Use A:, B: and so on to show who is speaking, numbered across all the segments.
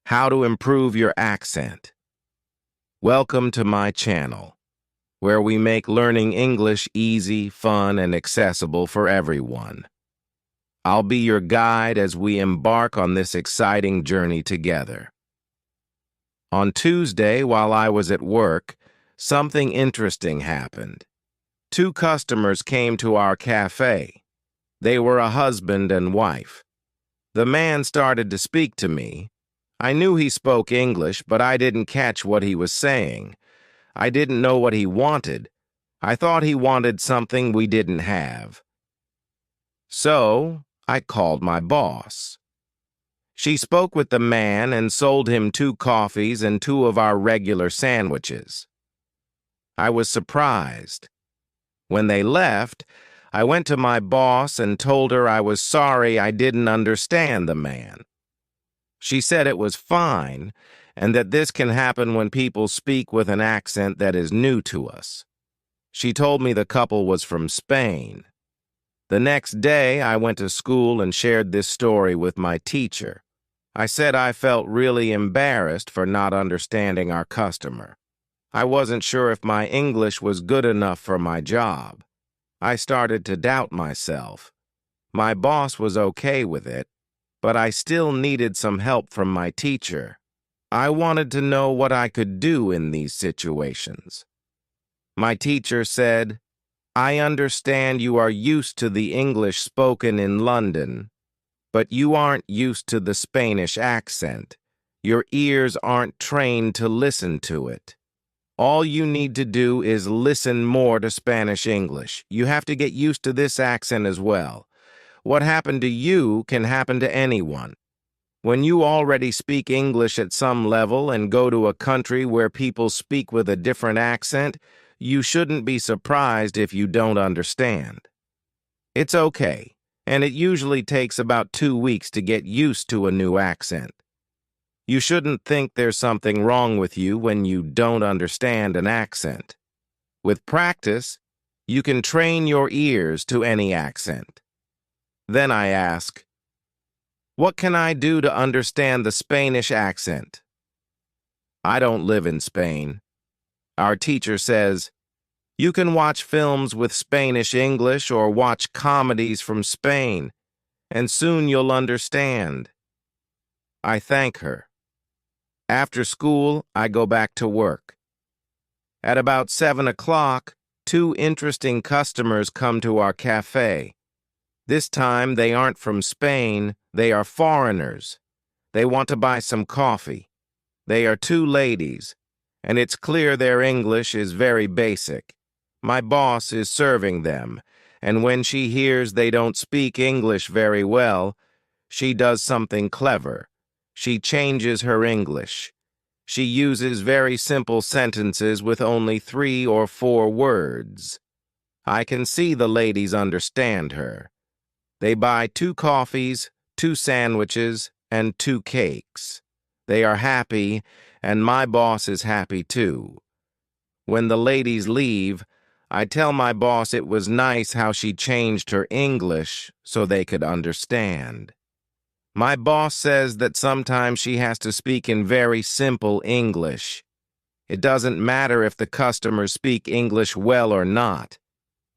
A: How to improve your accent. Welcome to my channel, where we make learning English easy, fun, and accessible for everyone. I'll be your guide as we embark on this exciting journey together. On Tuesday, while I was at work, something interesting happened. Two customers came to our cafe. They were a husband and wife. The man started to speak to me. I knew he spoke English, but I didn't catch what he was saying. I didn't know what he wanted. I thought he wanted something we didn't have. So, I called my boss. She spoke with the man and sold him 2 coffees and 2 of our regular sandwiches. I was surprised. When they left, I went to my boss and told her I was sorry I didn't understand the man. She said it was fine, and that this can happen when people speak with an accent that is new to us. She told me the couple was from Spain. The next day, I went to school and shared this story with my teacher. I said I felt really embarrassed for not understanding our customer. I wasn't sure if my English was good enough for my job. I started to doubt myself. My boss was okay with it, but I still needed some help from my teacher. I wanted to know what I could do in these situations. My teacher said, "I understand you are used to the English spoken in London, but you aren't used to the Spanish accent. Your ears aren't trained to listen to it. All you need to do is listen more to Spanish English. You have to get used to this accent as well. What happened to you can happen to anyone. When you already speak English at some level and go to a country where people speak with a different accent, you shouldn't be surprised if you don't understand. It's okay, and it usually takes about 2 weeks to get used to a new accent. You shouldn't think there's something wrong with you when you don't understand an accent. With practice, you can train your ears to any accent." Then I ask, "What can I do to understand the Spanish accent?" I don't live in Spain. Our teacher says, "You can watch films with Spanish English or watch comedies from Spain, and soon you'll understand." I thank her. After school, I go back to work. At about 7 o'clock, 2 interesting customers come to our cafe. This time, they aren't from Spain, they are foreigners. They want to buy some coffee. They are 2 ladies, and it's clear their English is very basic. My boss is serving them, and when she hears they don't speak English very well, she does something clever. She changes her English. She uses very simple sentences with only 3 or 4 words. I can see the ladies understand her. They buy 2 coffees, 2 sandwiches, and 2 cakes. They are happy, and my boss is happy too. When the ladies leave, I tell my boss it was nice how she changed her English so they could understand. My boss says that sometimes she has to speak in very simple English. It doesn't matter if the customers speak English well or not.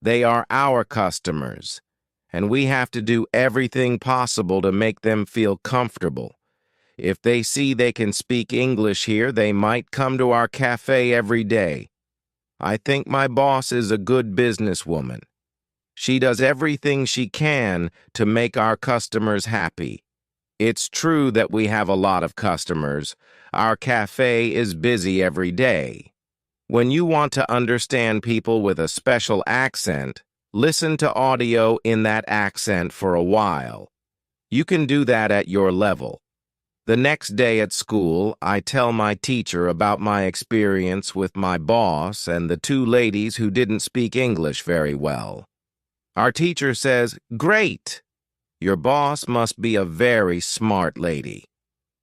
A: They are our customers, and we have to do everything possible to make them feel comfortable. If they see they can speak English here, they might come to our cafe every day. I think my boss is a good businesswoman. She does everything she can to make our customers happy. It's true that we have a lot of customers. Our cafe is busy every day. When you want to understand people with a special accent, listen to audio in that accent for a while. You can do that at your level. The next day at school, I tell my teacher about my experience with my boss and the 2 ladies who didn't speak English very well. Our teacher says, "Great! Your boss must be a very smart lady."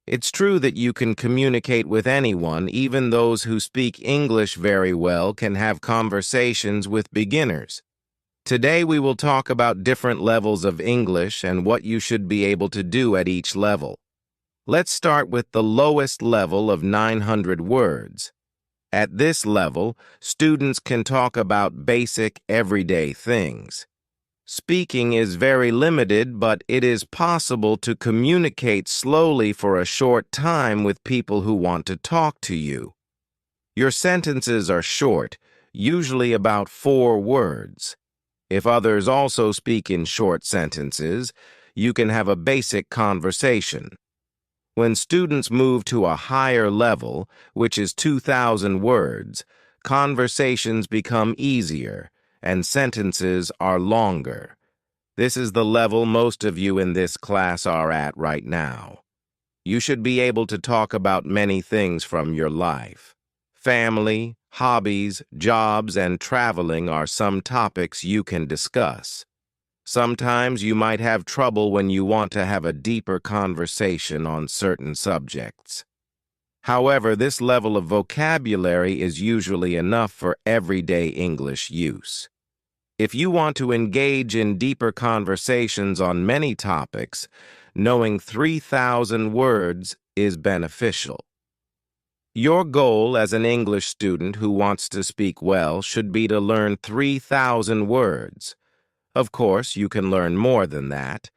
A: It's true that you can communicate with anyone, even those who speak English very well can have conversations with beginners. Today we will talk about different levels of English and what you should be able to do at each level. Let's start with the lowest level of 900 words. At this level, students can talk about basic, everyday things. Speaking is very limited, but it is possible to communicate slowly for a short time with people who want to talk to you. Your sentences are short, usually about 4 words. If others also speak in short sentences, you can have a basic conversation. When students move to a higher level, which is 2,000 words, conversations become easier and sentences are longer. This is the level most of you in this class are at right now. You should be able to talk about many things from your life. Family, hobbies, jobs, and traveling are some topics you can discuss. Sometimes you might have trouble when you want to have a deeper conversation on certain subjects. However, this level of vocabulary is usually enough for everyday English use. If you want to engage in deeper conversations on many topics, knowing 3,000 words is beneficial. Your goal as an English student who wants to speak well should be to learn 3,000 words. Of course, you can learn more than that.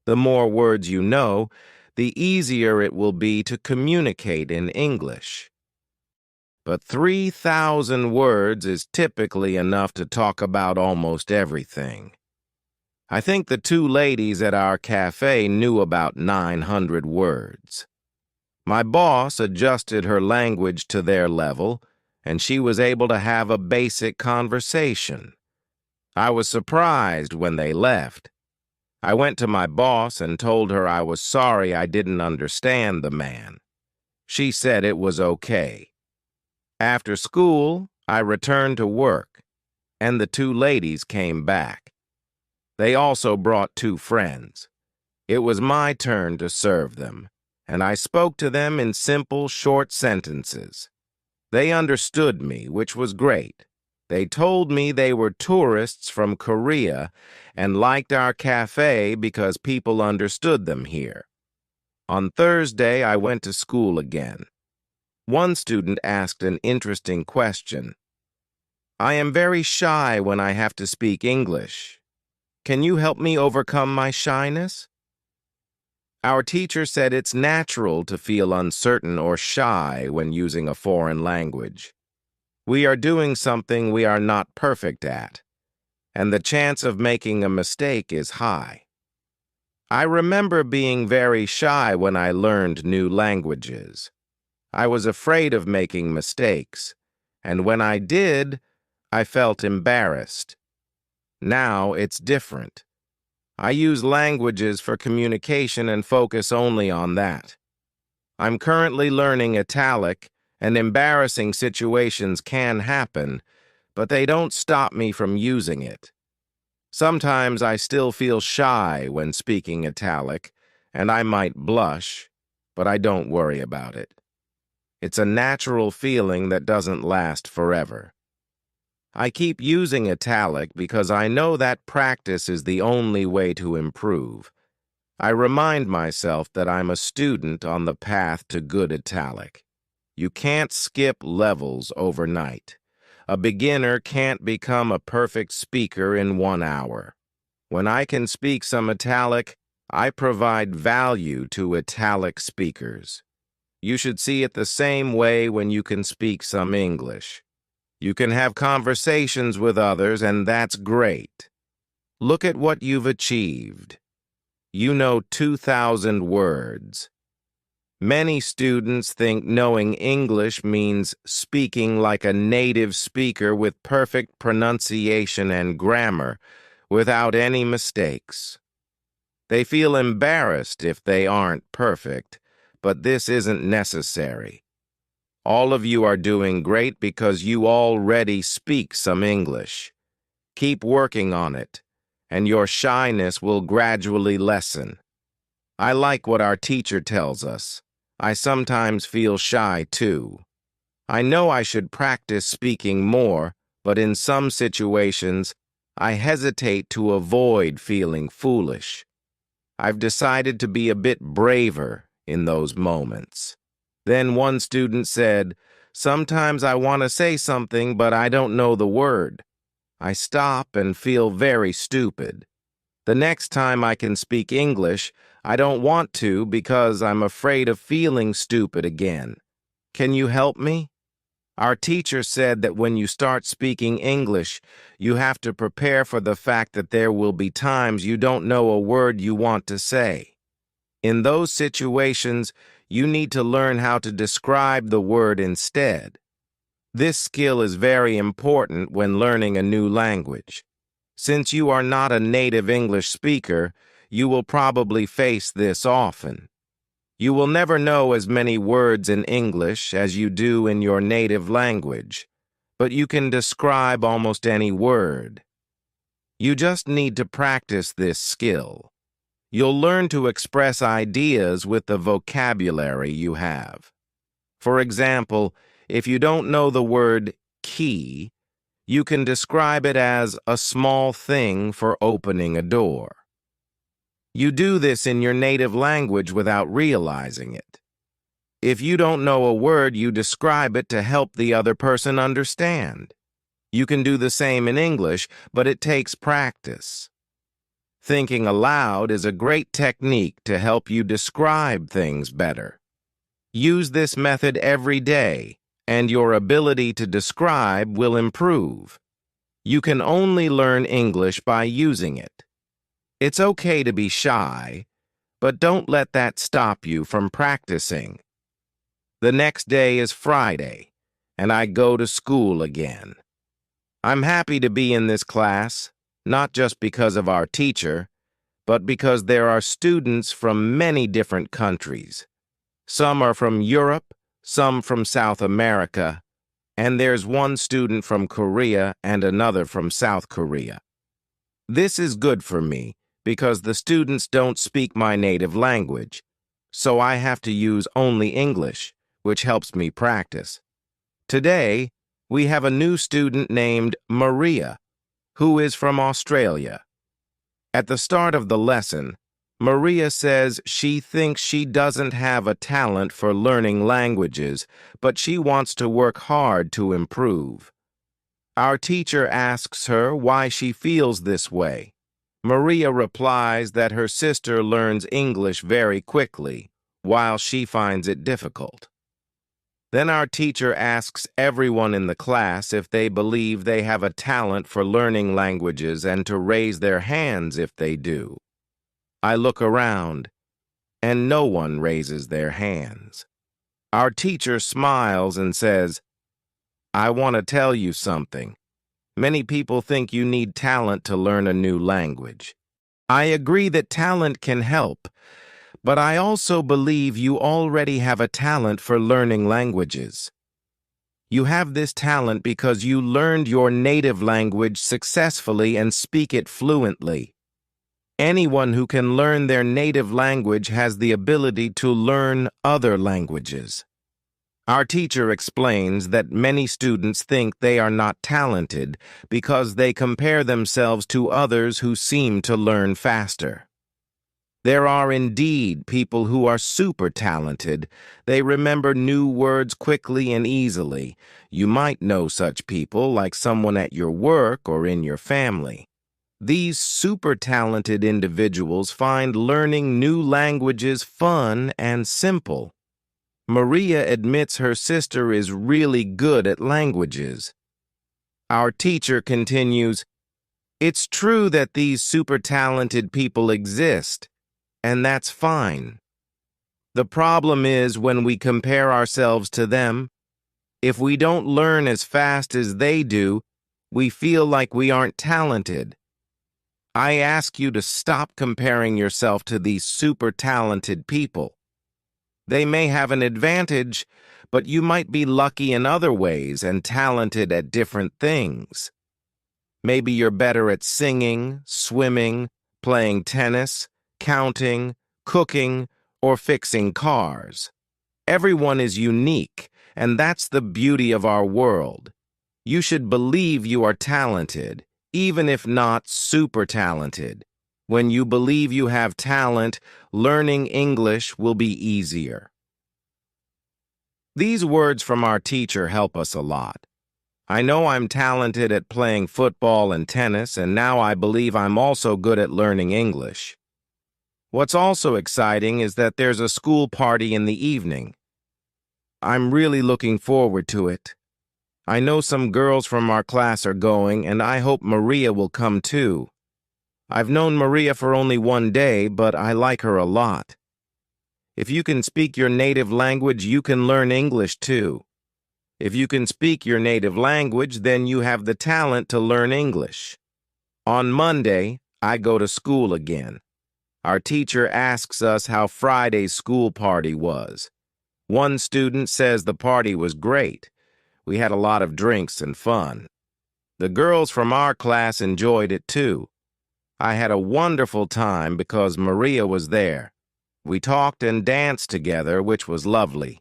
A: The more words you know, the easier it will be to communicate in English. But 3,000 words is typically enough to talk about almost everything. I think the 2 ladies at our cafe knew about 900 words. My boss adjusted her language to their level, and she was able to have a basic conversation. I was surprised when they left. I went to my boss and told her I was sorry I didn't understand the man. She said it was okay. After school, I returned to work, and the 2 ladies came back. They also brought 2 friends. It was my turn to serve them, and I spoke to them in simple, short sentences. They understood me, which was great. They told me they were tourists from Korea and liked our cafe because people understood them here. On Thursday, I went to school again. One student asked an interesting question. I am very shy when I have to speak English. Can you help me overcome my shyness? Our teacher said it's natural to feel uncertain or shy when using a foreign language. We are doing something we are not perfect at, and the chance of making a mistake is high. I remember being very shy when I learned new languages. I was afraid of making mistakes, and when I did, I felt embarrassed. Now it's different. I use languages for communication and focus only on that. I'm currently learning Italic, and embarrassing situations can happen, but they don't stop me from using it. Sometimes I still feel shy when speaking Italic, and I might blush, but I don't worry about it. It's a natural feeling that doesn't last forever. I keep using Italic because I know that practice is the only way to improve. I remind myself that I'm a student on the path to good Italic. You can't skip levels overnight. A beginner can't become a perfect speaker in 1 hour. When I can speak some Italic, I provide value to Italic speakers. You should see it the same way when you can speak some English. You can have conversations with others, and that's great. Look at what you've achieved. You know 2,000 words. Many students think knowing English means speaking like a native speaker with perfect pronunciation and grammar, without any mistakes. They feel embarrassed if they aren't perfect, but this isn't necessary. All of you are doing great because you already speak some English. Keep working on it, and your shyness will gradually lessen. I like what our teacher tells us. I sometimes feel shy too. I know I should practice speaking more, but in some situations, I hesitate to avoid feeling foolish. I've decided to be a bit braver in those moments. Then one student said, "Sometimes I want to say something, but I don't know the word. I stop and feel very stupid. The next time I can speak English, I don't want to because I'm afraid of feeling stupid again. Can you help me?" Our teacher said that when you start speaking English, you have to prepare for the fact that there will be times you don't know a word you want to say. In those situations, you need to learn how to describe the word instead. This skill is very important when learning a new language. Since you are not a native English speaker, you will probably face this often. You will never know as many words in English as you do in your native language, but you can describe almost any word. You just need to practice this skill. You'll learn to express ideas with the vocabulary you have. For example, if you don't know the word key, you can describe it as a small thing for opening a door. You do this in your native language without realizing it. If you don't know a word, you describe it to help the other person understand. You can do the same in English, but it takes practice. Thinking aloud is a great technique to help you describe things better. Use this method every day, and your ability to describe will improve. You can only learn English by using it. It's okay to be shy, but don't let that stop you from practicing. The next day is Friday, and I go to school again. I'm happy to be in this class, not just because of our teacher, but because there are students from many different countries. Some are from Europe, some from South America, and there's one student from Korea and another from South Korea. This is good for me because the students don't speak my native language, so I have to use only English, which helps me practice. Today, we have a new student named Maria, who is from Australia. At the start of the lesson, Maria says she thinks she doesn't have a talent for learning languages, but she wants to work hard to improve. Our teacher asks her why she feels this way. Maria replies that her sister learns English very quickly, while she finds it difficult. Then our teacher asks everyone in the class if they believe they have a talent for learning languages and to raise their hands if they do. I look around, and no one raises their hands. Our teacher smiles and says, "I want to tell you something. Many people think you need talent to learn a new language. I agree that talent can help, but I also believe you already have a talent for learning languages. You have this talent because you learned your native language successfully and speak it fluently. Anyone who can learn their native language has the ability to learn other languages." Our teacher explains that many students think they are not talented because they compare themselves to others who seem to learn faster. There are indeed people who are super talented. They remember new words quickly and easily. You might know such people, like someone at your work or in your family. These super talented individuals find learning new languages fun and simple. Maria admits her sister is really good at languages. Our teacher continues, "It's true that these super talented people exist, and that's fine. The problem is when we compare ourselves to them. If we don't learn as fast as they do, we feel like we aren't talented. I ask you to stop comparing yourself to these super talented people. They may have an advantage, but you might be lucky in other ways and talented at different things. Maybe you're better at singing, swimming, playing tennis, counting, cooking, or fixing cars. Everyone is unique, and that's the beauty of our world. You should believe you are talented, even if not super talented. When you believe you have talent, learning English will be easier. These words from our teacher help us a lot. I know I'm talented at playing football and tennis, and now I believe I'm also good at learning English. What's also exciting is that there's a school party in the evening. I'm really looking forward to it. I know some girls from our class are going, and I hope Maria will come too. I've known Maria for only one day, but I like her a lot. If you can speak your native language, you can learn English too. If you can speak your native language, then you have the talent to learn English. On Monday, I go to school again. Our teacher asks us how Friday's school party was. One student says the party was great. We had a lot of drinks and fun. The girls from our class enjoyed it too. I had a wonderful time because Maria was there. We talked and danced together, which was lovely.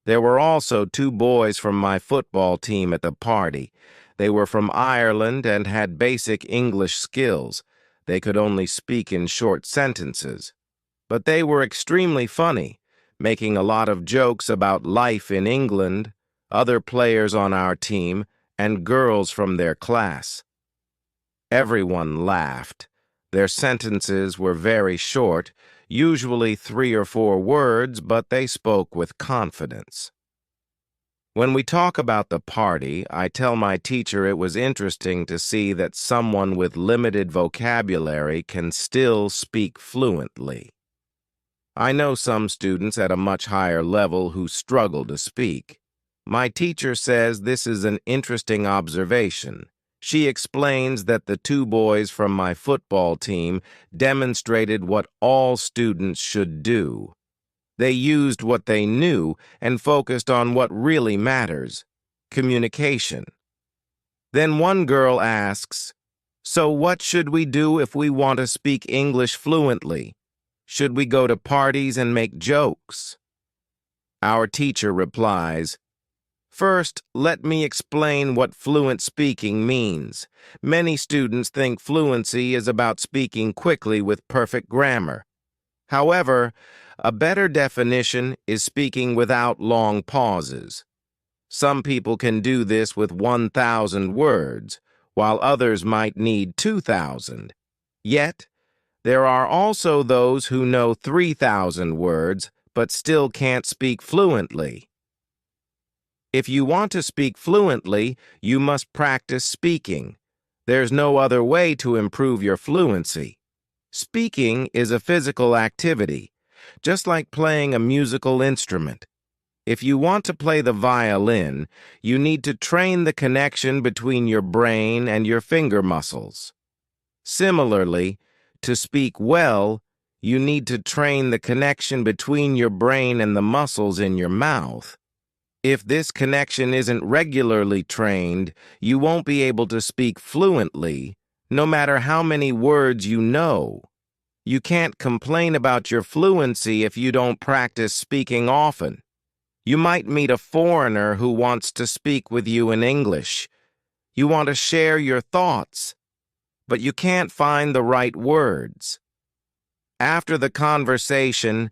A: There were also two boys from my football team at the party. They were from Ireland and had basic English skills. They could only speak in short sentences. But they were extremely funny, making a lot of jokes about life in England, other players on our team, and girls from their class. Everyone laughed. Their sentences were very short, usually 3 or 4 words, but they spoke with confidence. When we talk about the party, I tell my teacher it was interesting to see that someone with limited vocabulary can still speak fluently. I know some students at a much higher level who struggle to speak. My teacher says this is an interesting observation. She explains that the two boys from my football team demonstrated what all students should do. They used what they knew and focused on what really matters: communication. Then one girl asks, "So what should we do if we want to speak English fluently? Should we go to parties and make jokes?" Our teacher replies, "First, let me explain what fluent speaking means. Many students think fluency is about speaking quickly with perfect grammar. However, a better definition is speaking without long pauses. Some people can do this with 1,000 words, while others might need 2,000. Yet, there are also those who know 3,000 words but still can't speak fluently. If you want to speak fluently, you must practice speaking. There's no other way to improve your fluency. Speaking is a physical activity, just like playing a musical instrument. If you want to play the violin, you need to train the connection between your brain and your finger muscles. Similarly, to speak well, you need to train the connection between your brain and the muscles in your mouth. If this connection isn't regularly trained, you won't be able to speak fluently, no matter how many words you know. You can't complain about your fluency if you don't practice speaking often. You might meet a foreigner who wants to speak with you in English. You want to share your thoughts, but you can't find the right words. After the conversation,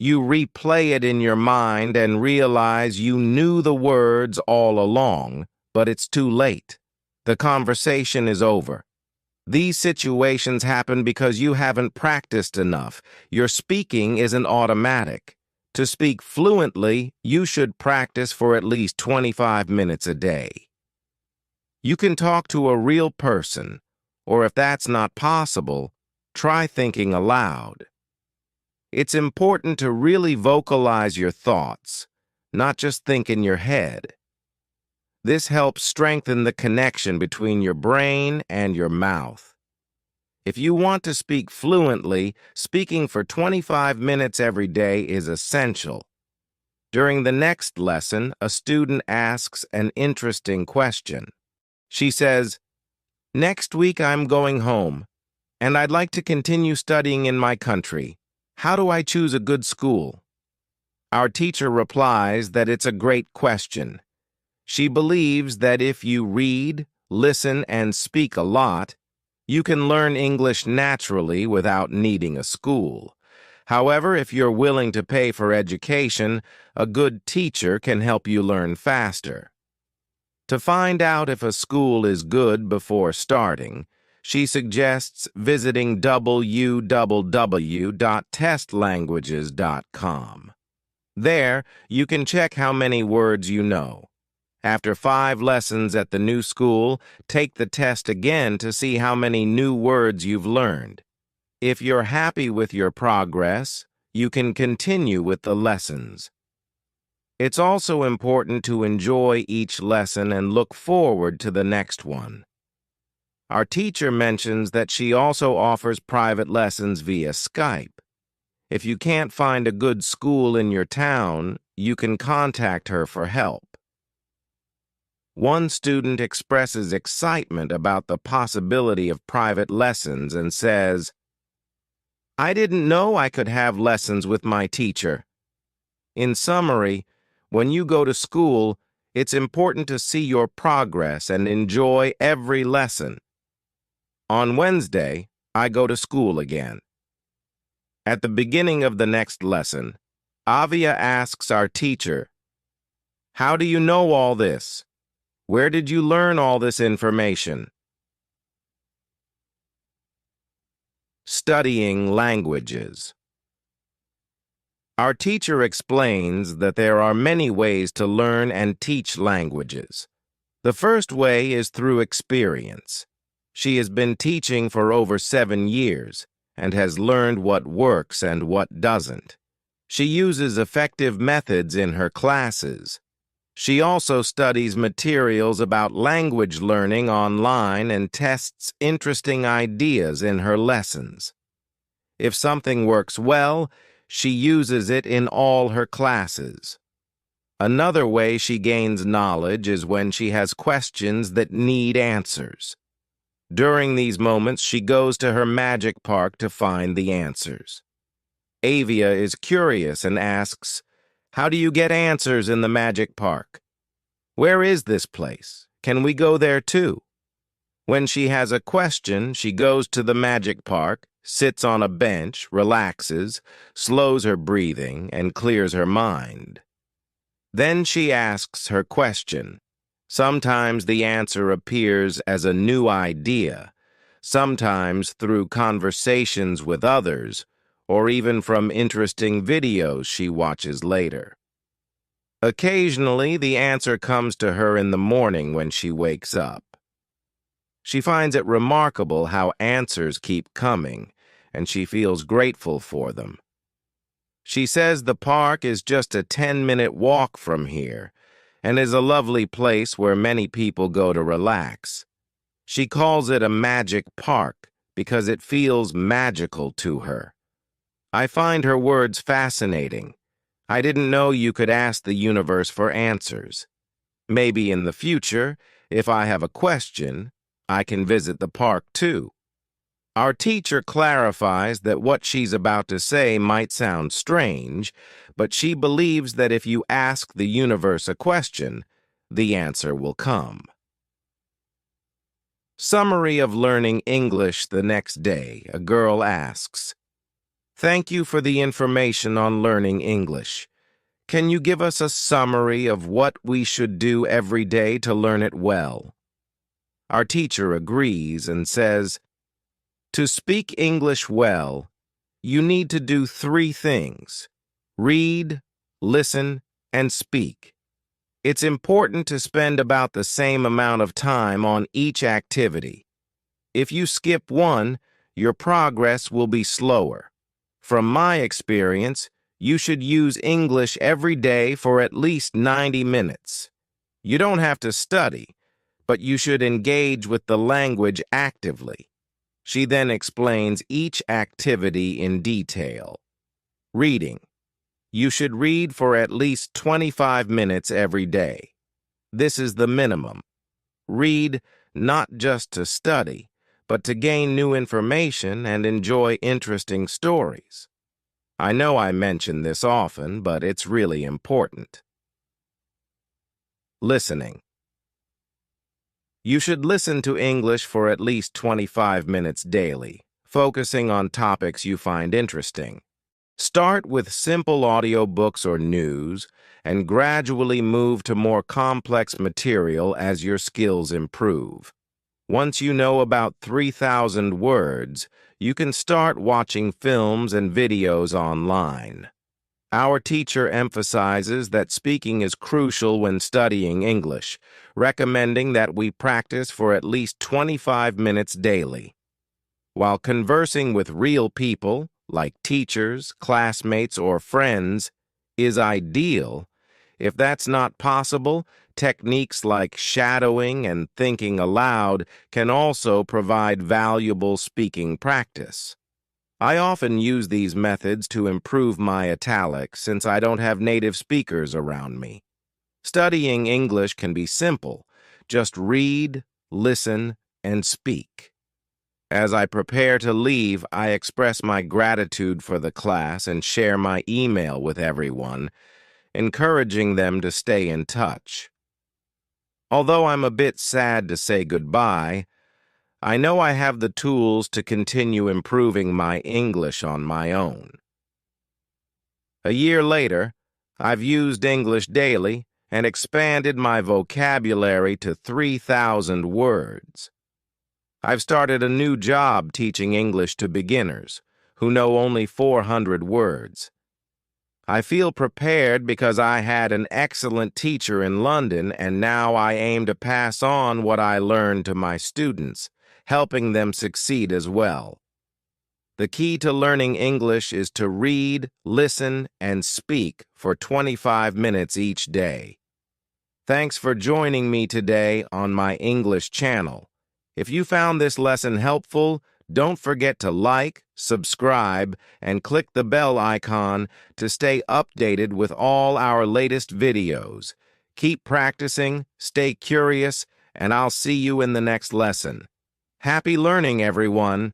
A: you replay it in your mind and realize you knew the words all along, but it's too late. The conversation is over. These situations happen because you haven't practiced enough. Your speaking isn't automatic. To speak fluently, you should practice for at least 25 minutes a day. You can talk to a real person, or if that's not possible, try thinking aloud. It's important to really vocalize your thoughts, not just think in your head. This helps strengthen the connection between your brain and your mouth. If you want to speak fluently, speaking for 25 minutes every day is essential. During the next lesson, a student asks an interesting question. She says, "Next week I'm going home, and I'd like to continue studying in my country. How do I choose a good school?" Our teacher replies that it's a great question. She believes that if you read, listen, and speak a lot, You can learn English naturally without needing a school. However, if you're willing to pay for education, a good teacher can help you learn faster. To find out if a school is good before starting, she suggests visiting www.testlanguages.com. There, you can check how many words you know. After 5 lessons at the new school, take the test again to see how many new words you've learned. If you're happy with your progress, you can continue with the lessons. It's also important to enjoy each lesson and look forward to the next one. Our teacher mentions that she also offers private lessons via Skype. If you can't find a good school in your town, you can contact her for help. One student expresses excitement about the possibility of private lessons and says, "I didn't know I could have lessons with my teacher." In summary, when you go to school, it's important to see your progress and enjoy every lesson. On Wednesday, I go to school again. At the beginning of the next lesson, Avia asks our teacher, "How do you know all this? Where did you learn all this information?" Studying languages. Our teacher explains that there are many ways to learn and teach languages. The first way is through experience. She has been teaching for over 7 years and has learned what works and what doesn't. She uses effective methods in her classes. She also studies materials about language learning online and tests interesting ideas in her lessons. If something works well, she uses it in all her classes. Another way she gains knowledge is when she has questions that need answers. During these moments, she goes to her magic park to find the answers. Avia is curious and asks, "How do you get answers in the magic park? Where is this place? Can we go there too?" When she has a question, she goes to the magic park, sits on a bench, relaxes, slows her breathing, and clears her mind. Then she asks her question. Sometimes the answer appears as a new idea, sometimes through conversations with others, or even from interesting videos she watches later. Occasionally, the answer comes to her in the morning when she wakes up. She finds it remarkable how answers keep coming, and she feels grateful for them. She says the park is just a 10-minute walk from here, and is a lovely place where many people go to relax. She calls it a magic park because it feels magical to her. I find her words fascinating. I didn't know you could ask the universe for answers. Maybe in the future, if I have a question, I can visit the park too. Our teacher clarifies that what she's about to say might sound strange, but she believes that if you ask the universe a question, the answer will come. Summary of learning English the next day. A girl asks, "Thank you for the information on learning English. Can you give us a summary of what we should do every day to learn it well?" Our teacher agrees and says, "To speak English well, you need to do 3 things: read, listen, and speak. It's important to spend about the same amount of time on each activity. If you skip one, your progress will be slower. From my experience, you should use English every day for at least 90 minutes. You don't have to study, but you should engage with the language actively." She then explains each activity in detail. Reading. You should read for at least 25 minutes every day. This is the minimum. Read not just to study, but to gain new information and enjoy interesting stories. I know I mention this often, but it's really important. Listening. You should listen to English for at least 25 minutes daily, focusing on topics you find interesting. Start with simple audiobooks or news, and gradually move to more complex material as your skills improve. Once you know about 3,000 words, you can start watching films and videos online. Our teacher emphasizes that speaking is crucial when studying English, recommending that we practice for at least 25 minutes daily. While conversing with real people, like teachers, classmates, or friends, is ideal, if that's not possible, techniques like shadowing and thinking aloud can also provide valuable speaking practice. I often use these methods to improve my italics since I don't have native speakers around me. Studying English can be simple. Just read, listen, and speak. As I prepare to leave, I express my gratitude for the class and share my email with everyone, encouraging them to stay in touch. Although I'm a bit sad to say goodbye, I know I have the tools to continue improving my English on my own. A year later, I've used English daily and expanded my vocabulary to 3,000 words. I've started a new job teaching English to beginners who know only 400 words. I feel prepared because I had an excellent teacher in London, and now I aim to pass on what I learned to my students, helping them succeed as well. The key to learning English is to read, listen, and speak for 25 minutes each day. Thanks for joining me today on my English channel. If you found this lesson helpful, don't forget to like, subscribe, and click the bell icon to stay updated with all our latest videos. Keep practicing, stay curious, and I'll see you in the next lesson. Happy learning, everyone!